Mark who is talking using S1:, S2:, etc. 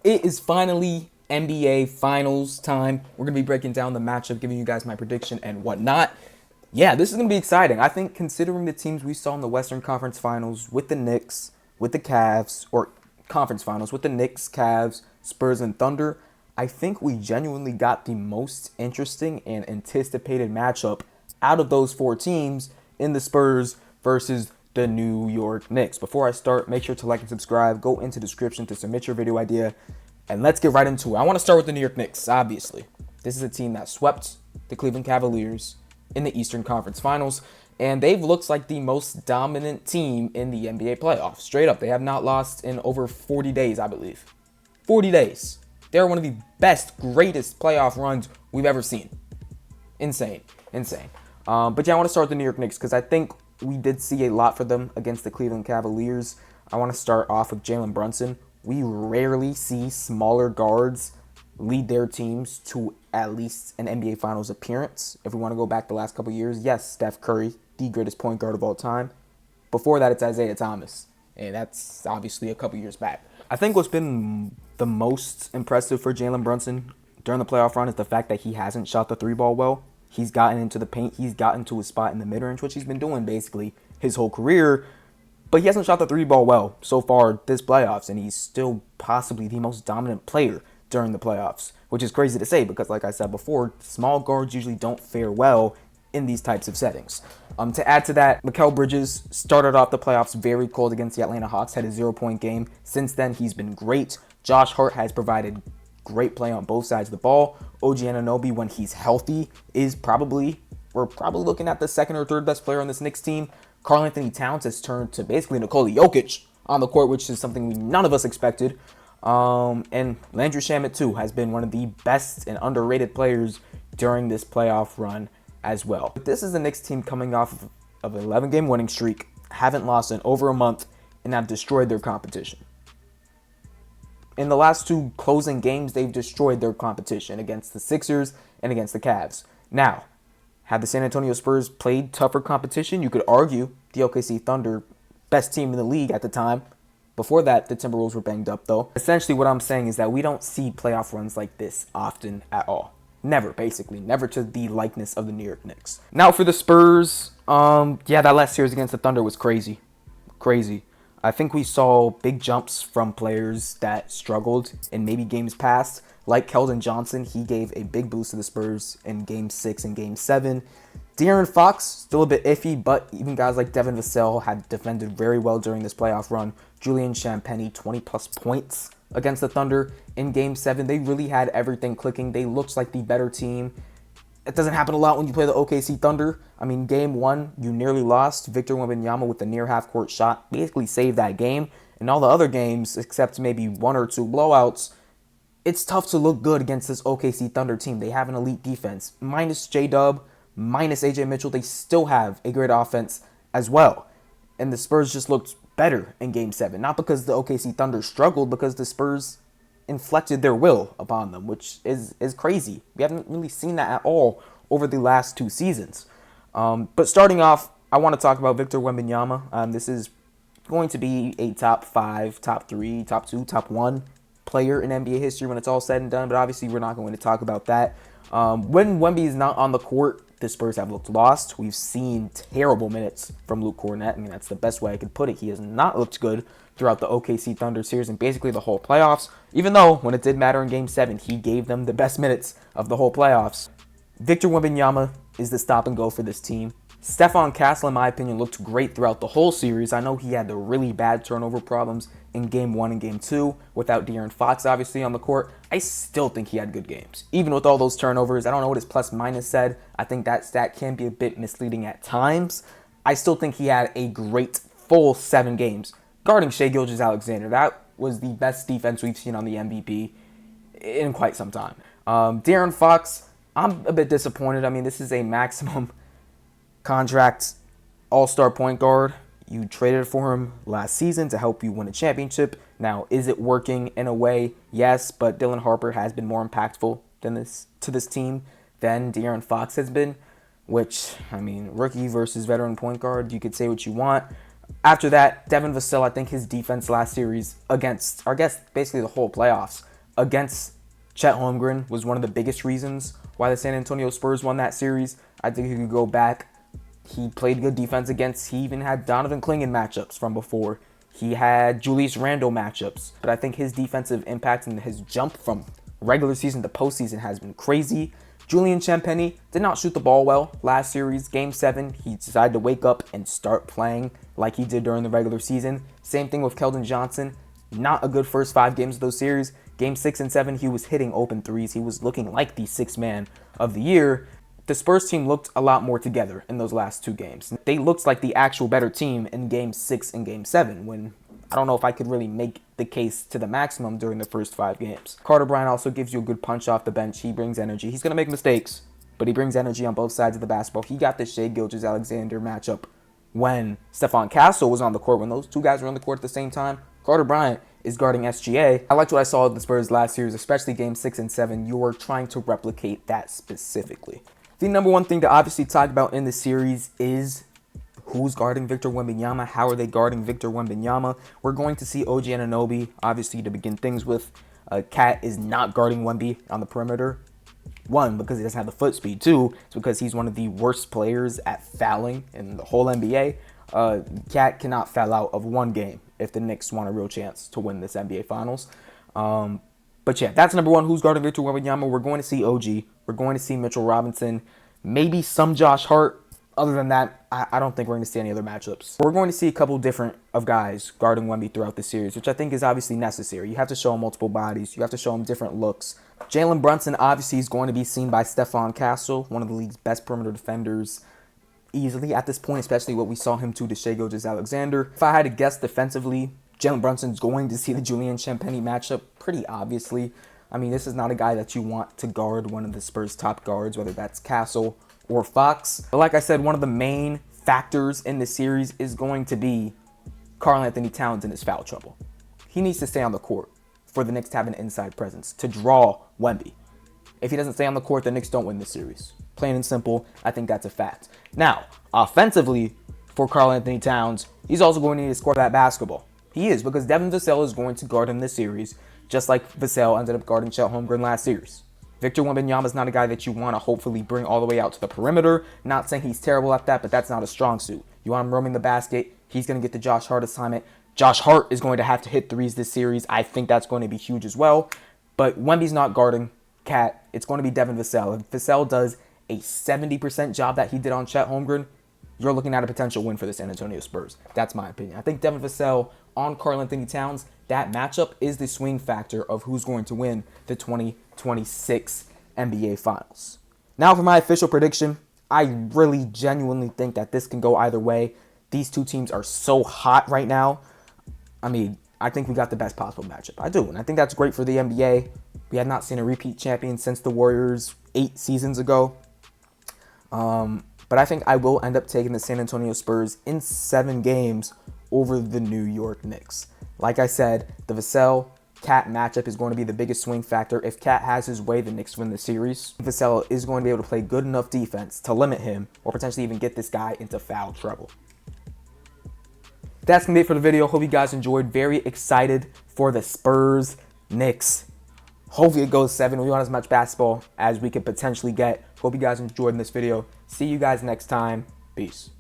S1: It is finally NBA Finals time. We're going to be breaking down the matchup, giving you guys my prediction and whatnot. Yeah, this is going to be exciting. I think considering the teams we saw in the Western Conference Finals with the Knicks, with the Cavs, or Conference Finals with the Knicks, Cavs, Spurs, and Thunder, I think we genuinely got the most interesting and anticipated matchup out of those four teams in the Spurs versus the New York Knicks. Before I start, make sure to like and subscribe. Go into the description to submit your video idea. And let's get right into it. I want to start with the New York Knicks, obviously. This is a team that swept the Cleveland Cavaliers in the Eastern Conference Finals, and they've looked like the most dominant team in the NBA playoffs. Straight up, they have not lost in over 40 days, I believe. 40 days. They're one of the best, greatest playoff runs we've ever seen. Insane. But yeah, I want to start with the New York Knicks because I think we did see a lot for them against the Cleveland Cavaliers. I want to start off with Jalen Brunson. We rarely see smaller guards lead their teams to at least an NBA Finals appearance. If we want to go back the last couple years, yes, Steph Curry, the greatest point guard of all time. Before that, it's Isaiah Thomas, and that's obviously a couple years back. I think what's been the most impressive for Jalen Brunson during the playoff run is the fact that he hasn't shot the three ball well. He's gotten into the paint. He's gotten to his spot in the mid-range, which he's been doing basically his whole career. But he hasn't shot the three ball well so far this playoffs, and he's still possibly the most dominant player during the playoffs, which is crazy to say because, like I said before, small guards usually don't fare well in these types of settings. To add to that, Mikal Bridges started off the playoffs very cold against the Atlanta Hawks, had a 0-point game. Since then, he's been great. Josh Hart has provided great play on both sides of the ball. OG Anunoby, when he's healthy, we're probably looking at the second or third best player on this Knicks team. Karl Anthony Towns has turned to basically Nikola Jokic on the court, which is something none of us expected. And Landry Shamet, too, has been one of the best and underrated players during this playoff run as well. This is the Knicks team coming off of an 11-game winning streak, haven't lost in over a month, and have destroyed their competition. In the last two closing games, they've destroyed their competition against the Sixers and against the Cavs. Now, had the San Antonio Spurs played tougher competition, you could argue the OKC Thunder, best team in the league at the time. Before that, the Timberwolves were banged up, though. Essentially, what I'm saying is that we don't see playoff runs like this often at all. Never, basically. Never to the likeness of the New York Knicks. Now, for the Spurs, that last series against the Thunder was crazy. I think we saw big jumps from players that struggled in maybe games past. Like Keldon Johnson, he gave a big boost to the Spurs in Game 6 and Game 7. De'Aaron Fox, still a bit iffy, but even guys like Devin Vassell have defended very well during this playoff run. Julian Champagnie, 20-plus points against the Thunder in Game 7. They really had everything clicking. They looked like the better team. It doesn't happen a lot when you play the OKC Thunder. I mean, Game 1, you nearly lost. Victor Wembanyama with the near half-court shot basically saved that game. In all the other games, except maybe one or two blowouts, it's tough to look good against this OKC Thunder team. They have an elite defense. Minus J-Dub, minus AJ Mitchell, they still have a great offense as well. And the Spurs just looked better in Game 7. Not because the OKC Thunder struggled, because the Spurs inflected their will upon them, which is crazy. We haven't really seen that at all over the last two seasons. But starting off, I want to talk about Victor Wembanyama. This is going to be a top 5, top 3, top 2, top 1 player in NBA history when it's all said and done, but obviously we're not going to talk about that. When Wemby is not on the court, the Spurs have looked lost. We've seen terrible minutes from Luke Kornet. I mean, that's the best way I could put it. He has not looked good throughout the OKC Thunder series and basically the whole playoffs, even though when it did matter in Game 7, he gave them the best minutes of the whole playoffs. Victor Wembanyama is the stop and go for this team. Stephon Castle, in my opinion, looked great throughout the whole series. I know he had the really bad turnover problems in Game 1 and Game 2 without De'Aaron Fox, obviously, on the court. I still think he had good games. Even with all those turnovers, I don't know what his plus-minus said. I think that stat can be a bit misleading at times. I still think he had a great full 7 games. Guarding Shai Gilgeous-Alexander, that was the best defense we've seen on the MVP in quite some time. De'Aaron Fox, I'm a bit disappointed. I mean, this is a maximum contract all-star point guard. You traded for him last season to help you win a championship. Now, is it working in a way? Yes, but Dylan Harper has been more impactful to this team than De'Aaron Fox has been, which, I mean, rookie versus veteran point guard, you could say what you want. After that, Devin Vassell, I think his defense last series against, basically the whole playoffs, against Chet Holmgren was one of the biggest reasons why the San Antonio Spurs won that series. I think you could go back. He played good defense against, he even had Donovan Clingan matchups from before. He had Julius Randle matchups. But I think his defensive impact and his jump from regular season to postseason has been crazy. Julian Champagnie did not shoot the ball well last series. Game 7, he decided to wake up and start playing like he did during the regular season. Same thing with Keldon Johnson. Not a good first 5 games of those series. Game 6 and 7, he was hitting open threes. He was looking like the 6th man of the year. The Spurs team looked a lot more together in those last 2 games. They looked like the actual better team in Game 6 and Game 7, when I don't know if I could really make the case to the maximum during the first 5 games. Carter Bryant also gives you a good punch off the bench. He brings energy. He's going to make mistakes, but he brings energy on both sides of the basketball. He got the Shai Gilgeous-Alexander matchup when Stephon Castle was on the court. When those 2 guys were on the court at the same time, Carter Bryant is guarding SGA. I liked what I saw of the Spurs last series, especially Game 6 and 7. You were trying to replicate that specifically. The number one thing to obviously talk about in the series is who's guarding Victor Wembanyama. How are they guarding Victor Wembanyama? We're going to see OG Anunoby, obviously, to begin things with. Cat is not guarding Wemby on the perimeter. 1, because he doesn't have the foot speed. 2, it's because he's one of the worst players at fouling in the whole NBA. Cat cannot foul out of 1 game if the Knicks want a real chance to win this NBA Finals. But yeah, that's number 1. Who's guarding Victor Wembanyama? We're going to see OG. We're going to see Mitchell Robinson. Maybe some Josh Hart. Other than that, I don't think we're going to see any other matchups. We're going to see a couple different of guys guarding Wemby throughout the series, which I think is obviously necessary. You have to show him multiple bodies. You have to show him different looks. Jalen Brunson obviously is going to be seen by Stephon Castle, one of the league's best perimeter defenders easily at this point, especially what we saw him to Shai Gilgeous-Alexander. If I had to guess defensively, Jalen Brunson's going to see the Julian Champagnie matchup pretty obviously. I mean, this is not a guy that you want to guard one of the Spurs' top guards, whether that's Castle or Fox. But like I said, one of the main factors in this series is going to be Karl-Anthony Towns and his foul trouble. He needs to stay on the court for the Knicks to have an inside presence to draw Wemby. If he doesn't stay on the court, the Knicks don't win this series. Plain and simple, I think that's a fact. Now, offensively, for Karl-Anthony Towns, he's also going to need to score that basketball. He is, because Devin Vassell is going to guard him this series, just like Vassell ended up guarding Chet Holmgren last series. Victor Wembanyama is not a guy that you want to hopefully bring all the way out to the perimeter. Not saying he's terrible at that, but that's not a strong suit. You want him roaming the basket. He's going to get the Josh Hart assignment. Josh Hart is going to have to hit threes this series. I think that's going to be huge as well. But Wemby's not guarding Cat. It's going to be Devin Vassell. If Vassell does a 70% job that he did on Chet Holmgren, you're looking at a potential win for the San Antonio Spurs. That's my opinion. I think Devin Vassell on Karl-Anthony Towns, that matchup is the swing factor of who's going to win the 2026 NBA Finals. Now for my official prediction, I really genuinely think that this can go either way. These 2 teams are so hot right now. I mean, I think we got the best possible matchup. I do, and I think that's great for the NBA. We have not seen a repeat champion since the Warriors 8 seasons ago. But I think I will end up taking the San Antonio Spurs in 7 games over the New York Knicks. Like I said, the Vassell-Cat matchup is going to be the biggest swing factor. If Cat has his way, the Knicks win the series. Vassell is going to be able to play good enough defense to limit him or potentially even get this guy into foul trouble. That's going to be it for the video. Hope you guys enjoyed. Very excited for the Spurs-Knicks. Hopefully it goes 7. We want as much basketball as we could potentially get. Hope you guys enjoyed in this video. See you guys next time. Peace.